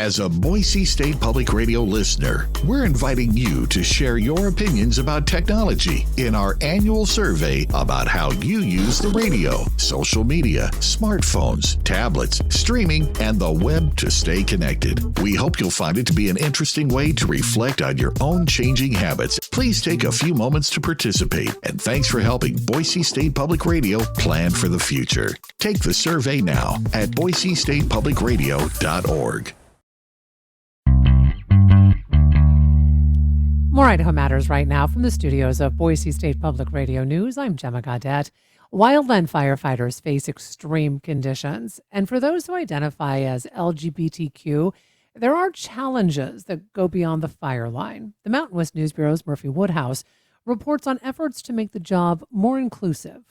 As a Boise State Public Radio listener, we're inviting you to share your opinions about technology in our annual survey about how you use the radio, social media, smartphones, tablets, streaming, and the web to stay connected. We hope you'll find it to be an interesting way to reflect on your own changing habits. Please take a few moments to participate, and thanks for helping Boise State Public Radio plan for the future. Take the survey now at boisestatepublicradio.org. More Idaho Matters right now from the studios of Boise State Public Radio News. I'm Gemma Gaudette. Wildland firefighters face extreme conditions. And for those who identify as LGBTQ, there are challenges that go beyond the fire line. The Mountain West News Bureau's Murphy Woodhouse reports on efforts to make the job more inclusive.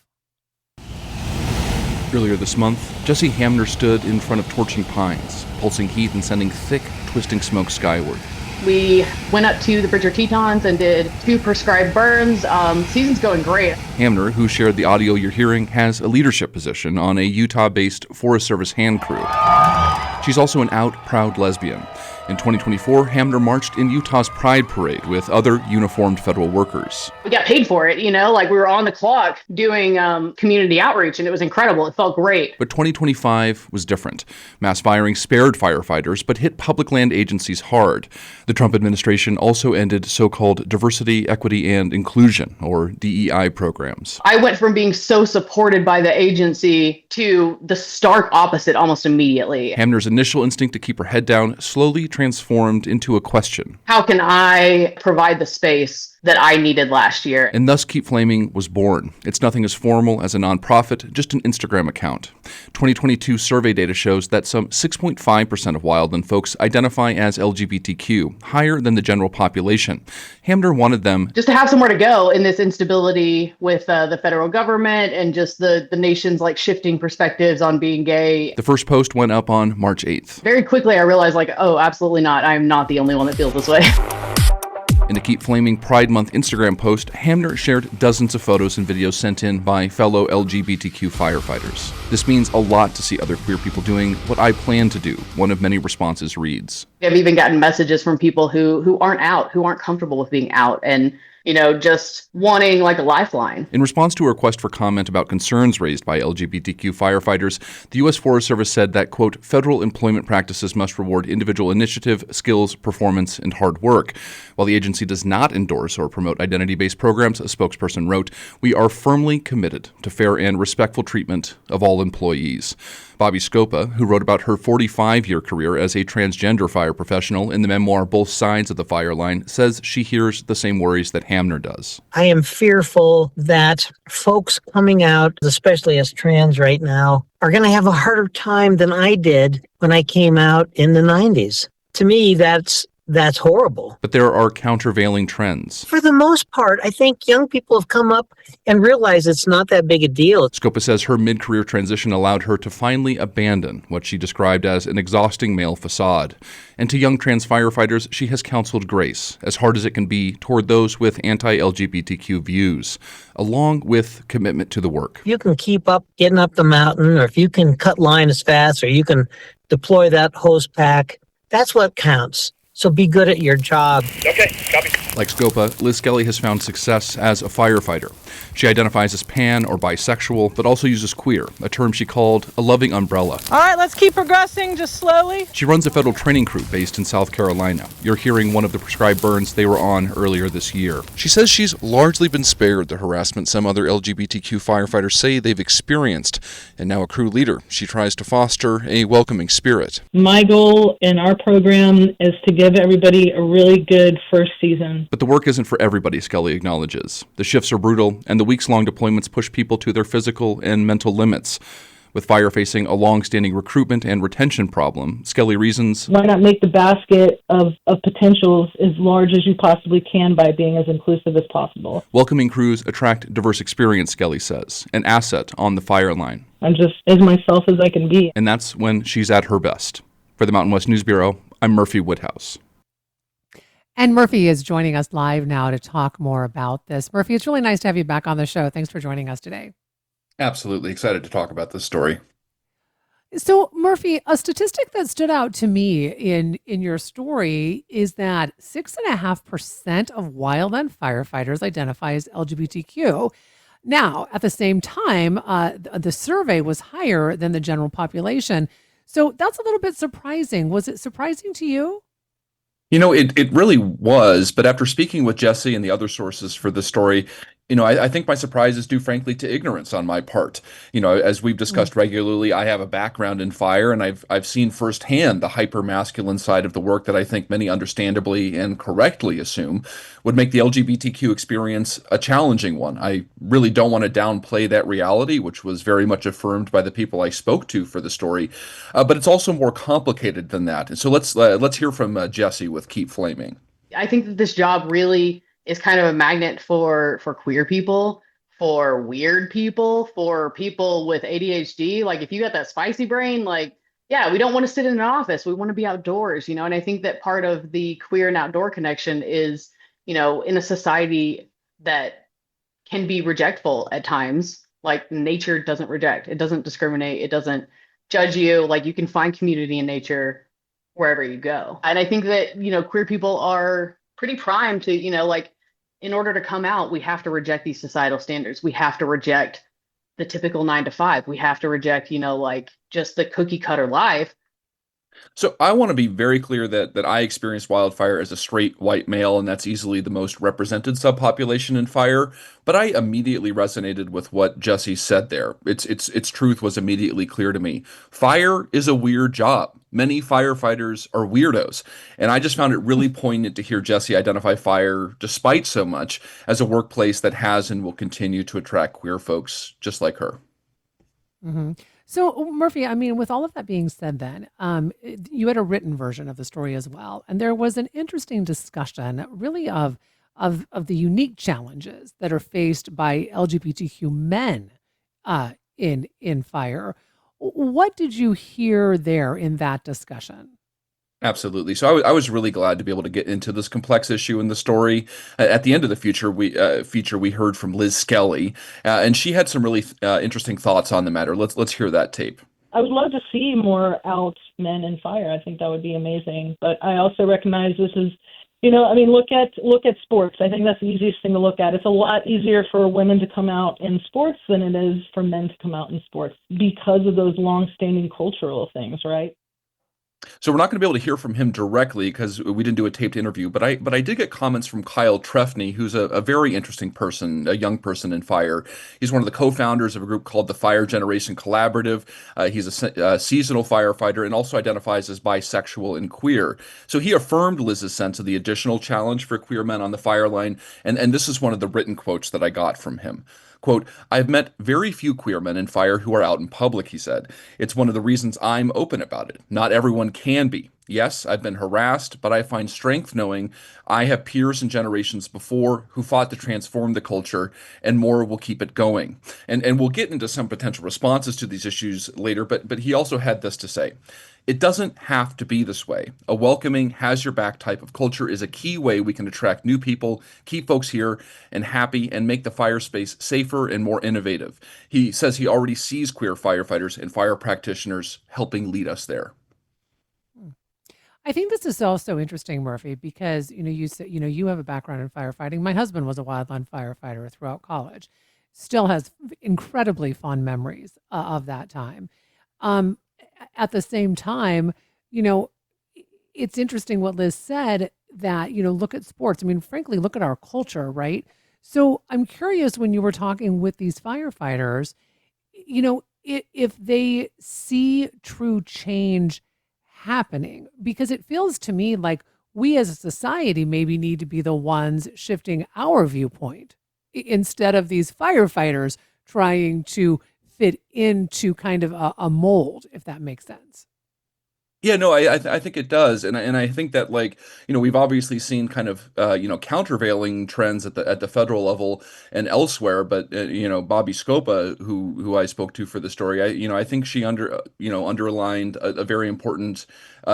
Earlier this month, Jesse Hamner stood in front of torching pines, pulsing heat and sending thick, twisting smoke skyward. We went up to the Bridger Tetons and did 2 prescribed burns. Season's going great. Hamner, who shared the audio you're hearing, has a leadership position on a Utah-based Forest Service hand crew. She's also an out, proud lesbian. In 2024, Hamner marched in Utah's Pride Parade with other uniformed federal workers. We got paid for it, we were on the clock doing community outreach, and it was incredible. It felt great. But 2025 was different. Mass firing spared firefighters, but hit public land agencies hard. The Trump administration also ended so-called diversity, equity, and inclusion, or DEI programs. I went from being so supported by the agency to the stark opposite almost immediately. Hamner's initial instinct to keep her head down slowly transformed into a question. How can I provide the space that I needed last year? And thus Keep Flaming was born. It's nothing as formal as a nonprofit, just an Instagram account. 2022 survey data shows that some 6.5% of wildland folks identify as LGBTQ, higher than the general population. Hamner wanted them just to have somewhere to go in this instability with the federal government and just the nation's shifting perspectives on being gay. The first post went up on March 8th. Very quickly I realized oh, absolutely not. I'm not the only one that feels this way. In a Keep Flaming Pride Month Instagram post, Hamner shared dozens of photos and videos sent in by fellow LGBTQ firefighters. This means a lot to see other queer people doing what I plan to do, one of many responses reads. I've even gotten messages from people who aren't out, who aren't comfortable with being out, and just wanting a lifeline. In response to a request for comment about concerns raised by LGBTQ firefighters, the U.S. Forest Service said that, quote, federal employment practices must reward individual initiative, skills, performance, and hard work. While the agency does not endorse or promote identity-based programs, a spokesperson wrote, we are firmly committed to fair and respectful treatment of all employees. Bobby Scopa, who wrote about her 45-year career as a transgender fire professional in the memoir Both Sides of the Fire Line, says she hears the same worries that Hamner does. I am fearful that folks coming out, especially as trans right now, are going to have a harder time than I did when I came out in the 90s. To me, that's horrible. But there are countervailing trends. For the most part, I think young people have come up and realized it's not that big a deal. Scopa says her mid-career transition allowed her to finally abandon what she described as an exhausting male facade. And to young trans firefighters, she has counseled grace, as hard as it can be, toward those with anti-LGBTQ views, along with commitment to the work. If you can keep up getting up the mountain, or if you can cut line as fast, or you can deploy that hose pack, that's what counts. So be good at your job. Okay, copy. Like Scopa, Liz Skelly has found success as a firefighter. She identifies as pan or bisexual, but also uses queer, a term she called a loving umbrella. All right, let's keep progressing, just slowly. She runs a federal training crew based in South Carolina. You're hearing one of the prescribed burns they were on earlier this year. She says she's largely been spared the harassment some other LGBTQ firefighters say they've experienced. And now a crew leader, she tries to foster a welcoming spirit. My goal in our program is to give everybody a really good first season. But the work isn't for everybody, Skelly acknowledges. The shifts are brutal, and the weeks-long deployments push people to their physical and mental limits. With fire facing a long-standing recruitment and retention problem, Skelly reasons, why not make the basket of potentials as large as you possibly can by being as inclusive as possible? Welcoming crews attract diverse experience, Skelly says, an asset on the fire line. I'm just as myself as I can be. And that's when she's at her best. For the Mountain West News Bureau, I'm Murphy Woodhouse. And Murphy is joining us live now to talk more about this. Murphy, it's really nice to have you back on the show. Thanks for joining us today. Absolutely excited to talk about this story. So, Murphy, a statistic that stood out to me in your story is that 6.5% of wildland firefighters identify as LGBTQ. Now, at the same time, the survey was higher than the general population. So that's a little bit surprising. Was it surprising to you? It really was. But after speaking with Jesse and the other sources for the story, I think my surprise is due, frankly, to ignorance on my part. As we've Mm. discussed regularly, I have a background in fire, and I've seen firsthand the hyper masculine side of the work that I think many understandably and correctly assume would make the LGBTQ experience a challenging one. I really don't want to downplay that reality, which was very much affirmed by the people I spoke to for the story. But it's also more complicated than that. And so let's hear from Jesse with Keep Flaming. I think that this job really is kind of a magnet for queer people, for weird people, for people with ADHD. Like if you got that spicy brain, like yeah, we don't want to sit in an office. We want to be outdoors, And I think that part of the queer and outdoor connection is, in a society that can be rejectful at times, like nature doesn't reject, it doesn't discriminate, it doesn't judge you. Like you can find community in nature wherever you go. And I think that, queer people are pretty primed to, like in order to come out, we have to reject these societal standards. We have to reject the typical 9 to 5. We have to reject, like just the cookie cutter life. So I want to be very clear that I experienced wildfire as a straight white male, and that's easily the most represented subpopulation in fire. But I immediately resonated with what Jesse said there. Its truth was immediately clear to me. Fire is a weird job. Many firefighters are weirdos, and I just found it really poignant to hear Jesse identify fire, despite so much, as a workplace that has and will continue to attract queer folks just like her. Hmm. So, Murphy, I mean, with all of that being said, then you had a written version of the story as well, and there was an interesting discussion, really, of the unique challenges that are faced by LGBTQ men in fire. What did you hear there in that discussion? Absolutely. So I was really glad to be able to get into this complex issue in the story. At the end of the feature, we heard from Liz Skelly, and she had some really interesting thoughts on the matter. Let's hear that tape. I would love to see more out men in fire. I think that would be amazing. But I also recognize this is, look at sports. I think that's the easiest thing to look at. It's a lot easier for women to come out in sports than it is for men to come out in sports because of those long-standing cultural things, right? So we're not going to be able to hear from him directly because we didn't do a taped interview, but I did get comments from Kyle Trefney, who's a very interesting person, a young person in fire. He's one of the co-founders of a group called the Fire Generation Collaborative. He's a seasonal firefighter and also identifies as bisexual and queer. So he affirmed Liz's sense of the additional challenge for queer men on the fire line, and this is one of the written quotes that I got from him. Quote, "I've met very few queer men in fire who are out in public," he said. "It's one of the reasons I'm open about it. Not everyone can be. Yes, I've been harassed, but I find strength knowing I have peers and generations before who fought to transform the culture, and more will keep it going." And we'll get into some potential responses to these issues later, but he also had this to say. "It doesn't have to be this way. A welcoming, has your back type of culture is a key way we can attract new people, keep folks here and happy, and make the fire space safer and more innovative." He says he already sees queer firefighters and fire practitioners helping lead us there. I think this is also interesting, Murphy, because you said you have a background in firefighting. My husband was a wildland firefighter throughout college, still has incredibly fond memories of that time. Um, at the same time, you know, it's interesting what Liz said that look at sports. I mean, frankly, look at our culture, right? So I'm curious when you were talking with these firefighters, if they see true change happening, because it feels to me like we as a society maybe need to be the ones shifting our viewpoint instead of these firefighters trying to fit into kind of a mold, if that makes sense. Yeah, no, I think it does, and I think that, like, we've obviously seen kind of countervailing trends at the federal level and elsewhere, but Bobby Scopa, who I spoke to for the story, I think she underlined a very important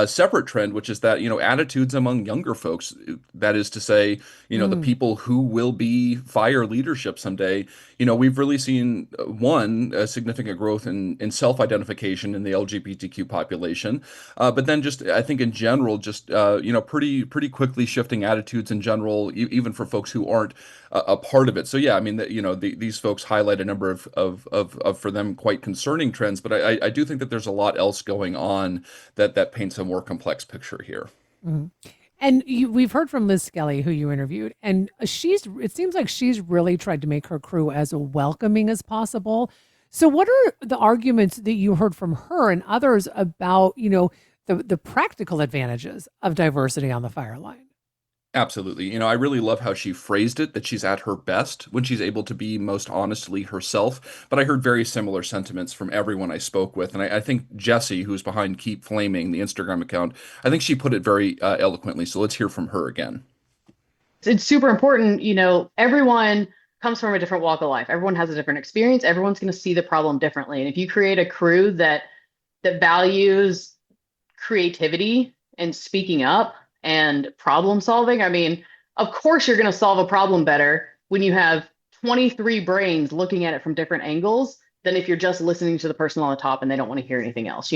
separate trend, which is that attitudes among younger folks, that is to say, the Mm, people who will be fire leadership someday. We've really seen a significant growth in self-identification in the LGBTQ population. But then just I think in general, just pretty quickly shifting attitudes in general, even for folks who aren't a part of it. So yeah, I mean that these folks highlight a number of for them quite concerning trends, but I do think that there's a lot else going on that paints a more complex picture here. mm. And we've heard from Liz Skelly, who you interviewed, and it seems like she's really tried to make her crew as welcoming as possible. So, what are the arguments that you heard from her and others about, the practical advantages of diversity on the fire line? Absolutely. I really love how she phrased it, that she's at her best when she's able to be most honestly herself. But I heard very similar sentiments from everyone I spoke with. And I think Jessie, who's behind Keep Flaming, the Instagram account, I think she put it very eloquently. So let's hear from her again. It's super important. Everyone comes from a different walk of life. Everyone has a different experience. Everyone's going to see the problem differently. And if you create a crew that values creativity and speaking up and problem solving, I mean, of course you're going to solve a problem better when you have 23 brains looking at it from different angles than if you're just listening to the person on the top and they don't want to hear anything else.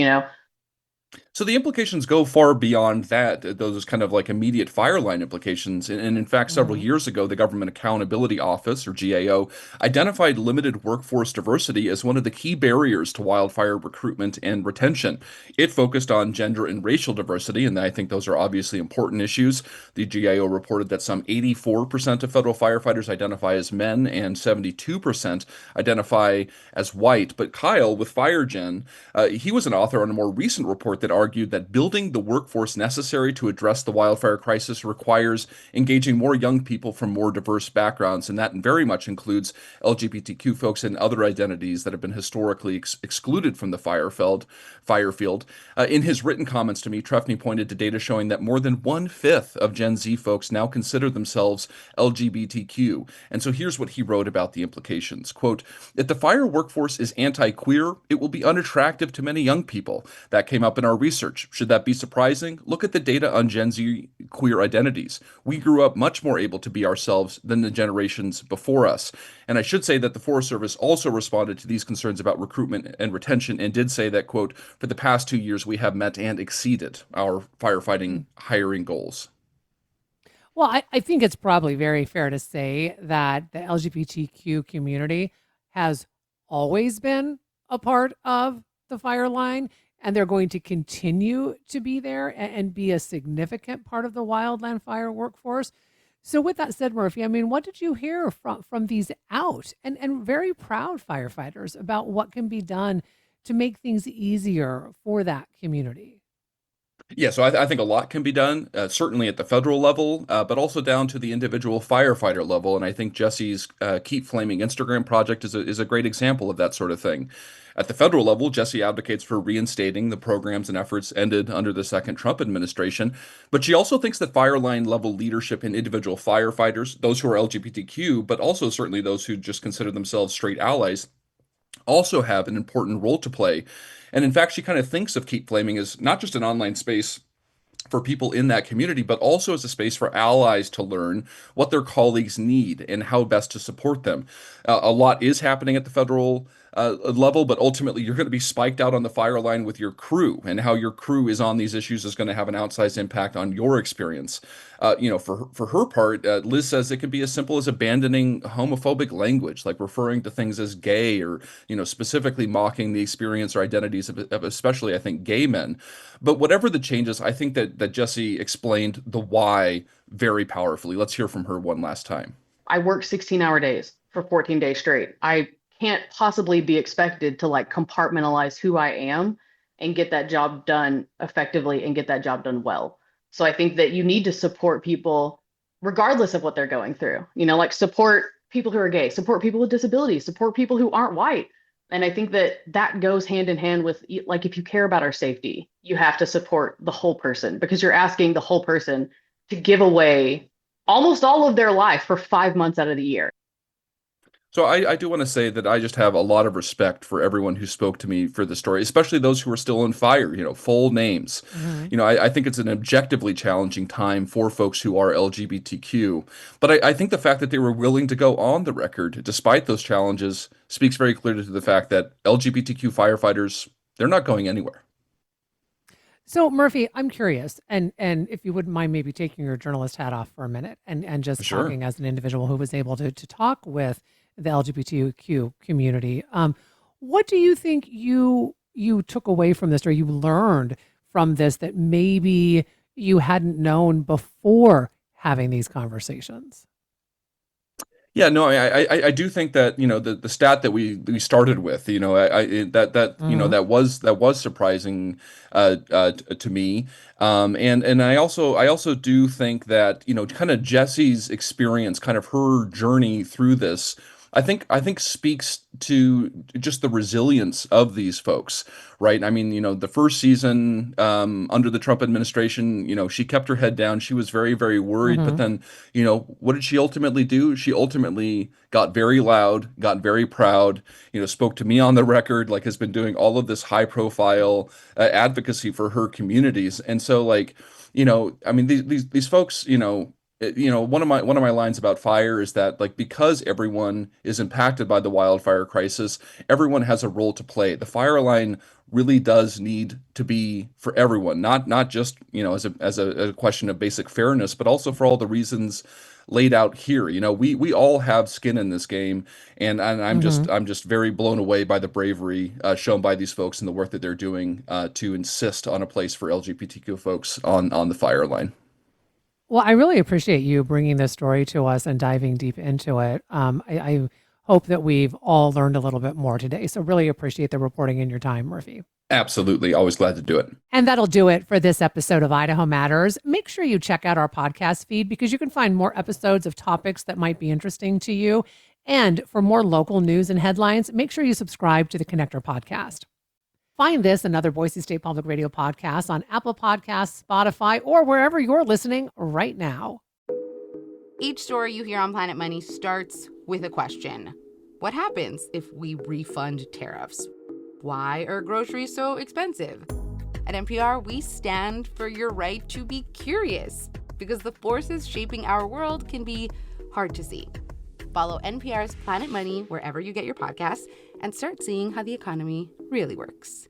So the implications go far beyond that, those kind of like immediate fireline implications. And in fact, several Mhm. years ago, the Government Accountability Office, or GAO, identified limited workforce diversity as one of the key barriers to wildfire recruitment and retention. It focused on gender and racial diversity, and I think those are obviously important issues. The GAO reported that some 84% of federal firefighters identify as men and 72% identify as white. But Kyle with FireGen, he was an author on a more recent report that argued that building the workforce necessary to address the wildfire crisis requires engaging more young people from more diverse backgrounds, and that very much includes LGBTQ folks and other identities that have been historically excluded from the fire field. In his written comments to me, Trefny pointed to data showing that more than 1/5 of Gen Z folks now consider themselves LGBTQ. And so here's what he wrote about the implications. Quote, if the fire workforce is anti-queer, it will be unattractive to many young people. That came up in our research. Should that be surprising? Look at the data on Gen Z queer identities. We grew up much more able to be ourselves than the generations before us. And I should say that the Forest Service also responded to these concerns about recruitment and retention and did say that, quote, for the past 2 years, we have met and exceeded our firefighting hiring goals. Well, I think it's probably very fair to say that the LGBTQ community has always been a part of the fire line, and they're going to continue to be there and be a significant part of the wildland fire workforce. So, with that said, Murphy, I mean, what did you hear from these out and very proud firefighters about what can be done to make things easier for that community? Yeah, so I think a lot can be done, certainly at the federal level, but also down to the individual firefighter level. And I think Jesse's Keep Flaming Instagram project is a great example of that sort of thing. At the federal level, Jesse advocates for reinstating the programs and efforts ended under the second Trump administration. But she also thinks that fireline level leadership in individual firefighters, those who are LGBTQ, but also certainly those who just consider themselves straight allies, also have an important role to play. And in fact, she kind of thinks of Keep Flaming as not just an online space for people in that community, but also as a space for allies to learn what their colleagues need and how best to support them. A lot is happening at the federal level, but ultimately you're going to be spiked out on the fire line with your crew, and how your crew is on these issues is going to have an outsized impact on your experience. For her part, Liz says it could be as simple as abandoning homophobic language, like referring to things as gay, or specifically mocking the experience or identities of especially, I think, gay men. But whatever the changes, I think that Jesse explained the why very powerfully. Let's hear from her one last time. I work 16-hour days for 14 days straight. I can't possibly be expected to like compartmentalize who I am and get that job done effectively and get that job done well. So I think that you need to support people regardless of what they're going through. Like support people who are gay, support people with disabilities, support people who aren't white. And I think that that goes hand in hand with, like, if you care about our safety, you have to support the whole person, because you're asking the whole person to give away almost all of their life for 5 months out of the year. So I do want to say that I just have a lot of respect for everyone who spoke to me for the story, especially those who are still in fire, full names. Mhm. I think it's an objectively challenging time for folks who are LGBTQ. But I think the fact that they were willing to go on the record despite those challenges speaks very clearly to the fact that LGBTQ firefighters, they're not going anywhere. So Murphy, I'm curious, and if you wouldn't mind maybe taking your journalist hat off for a minute and just Sure. talking as an individual who was able to talk with the LGBTQ community. What do you think you took away from this, or you learned from this, that maybe you hadn't known before having these conversations? Yeah, no, I do think that the stat that we started with, that was surprising to me, and I also do think that kind of Jessie's experience, kind of her journey through this. I think speaks to just the resilience of these folks, right? I mean, the first season under the Trump administration, she kept her head down. She was very, very worried. But Hmm. then, what did she ultimately do? She ultimately got very loud, got very proud, spoke to me on the record, like has been doing all of this high profile advocacy for her communities. And so, like, I mean, these folks, one of my lines about fire is that, like, because everyone is impacted by the wildfire crisis, everyone has a role to play. The fire line really does need to be for everyone, not just as a question of basic fairness, but also for all the reasons laid out here. We all have skin in this game, and I'm Hmm. just very blown away by the bravery shown by these folks and the work that they're doing to insist on a place for LGBTQ folks on the fire line. Well, I really appreciate you bringing this story to us and diving deep into it. I hope that we've all learned a little bit more today. So really appreciate the reporting and your time, Murphy. Absolutely, always glad to do it. And that'll do it for this episode of Idaho Matters. Make sure you check out our podcast feed, because you can find more episodes of topics that might be interesting to you. And for more local news and headlines, make sure you subscribe to the Connector podcast. Find this and other Boise State Public Radio podcasts on Apple Podcasts, Spotify, or wherever you're listening right now. Each story you hear on Planet Money starts with a question. What happens if we refund tariffs? Why are groceries so expensive? At NPR, we stand for your right to be curious, because the forces shaping our world can be hard to see. Follow NPR's Planet Money wherever you get your podcasts and start seeing how the economy really works.